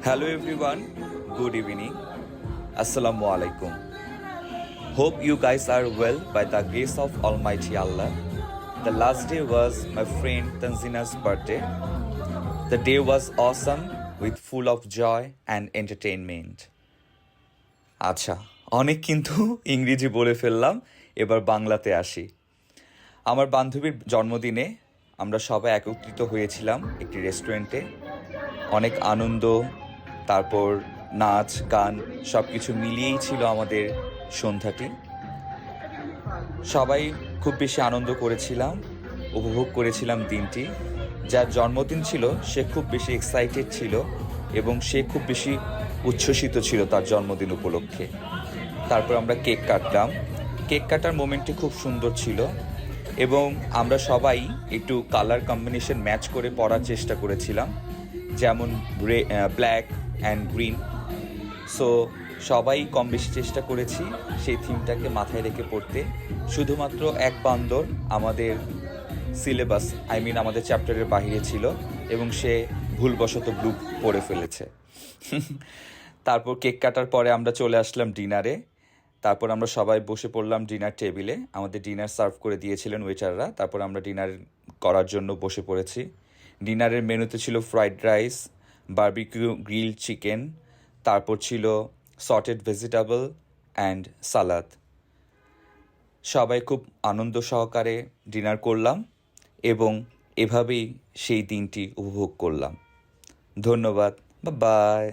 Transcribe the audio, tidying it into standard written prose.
Hello everyone, good evening. Assalamu alaikum. Hope you guys are well by the grace of Almighty Allah. The last day was my friend Tanzina's birthday. The day was awesome with full of joy and entertainment. আচ্ছা, অনেক কিন্তু ইংরেজি বলে ফেললাম, এবার বাংলাতে আসি। আমার বান্ধবীর জন্মদিনে আমরা সবাই একত্রিত হয়েছিলাম একটি রেস্টুরেন্টে। অনেক আনন্দ, তারপর নাচ গান সব কিছু মিলিয়েই ছিল আমাদের সন্ধ্যাটি। সবাই খুব বেশি আনন্দ করেছিলাম, উপভোগ করেছিলাম দিনটি। যার জন্মদিন ছিল সে খুব বেশি এক্সাইটেড ছিল এবং সে খুব বেশি উচ্ছ্বসিত ছিল তার জন্মদিন উপলক্ষে। তারপর আমরা কেক কাটলাম। কেক কাটার মোমেন্টটি খুব সুন্দর ছিল এবং আমরা সবাই একটু কালার কম্বিনেশন ম্যাচ করে পরার চেষ্টা করেছিলাম, যেমন ব্ল্যাক অ্যান্ড গ্রিন। সো সবাই কম বেশি চেষ্টা করেছি সেই থিমটাকে মাথায় রেখে পড়তে। শুধুমাত্র এক বান্দর আমাদের সিলেবাস আমাদের চ্যাপ্টারের বাইরে ছিল এবং সে ভুলবশত ব্লু পড়ে ফেলেছে। তারপর কেক কাটার পরে আমরা চলে আসলাম ডিনারে। তারপর আমরা সবাই বসে পড়লাম ডিনার টেবিলে। আমাদের ডিনার সার্ভ করে দিয়েছিলেন ওয়েটাররা। তারপর আমরা ডিনার করার জন্য বসে পড়েছি। ডিনারের মেনুতে ছিল fried rice, barbecue grill chicken, তারপর ছিল সটেড ভেজিটেবল অ্যান্ড সালাদ। সবাই খুব আনন্দ সহকারে ডিনার করলাম এবং এভাবেই সেই দিনটি উপভোগ করলাম। ধন্যবাদ, বাই।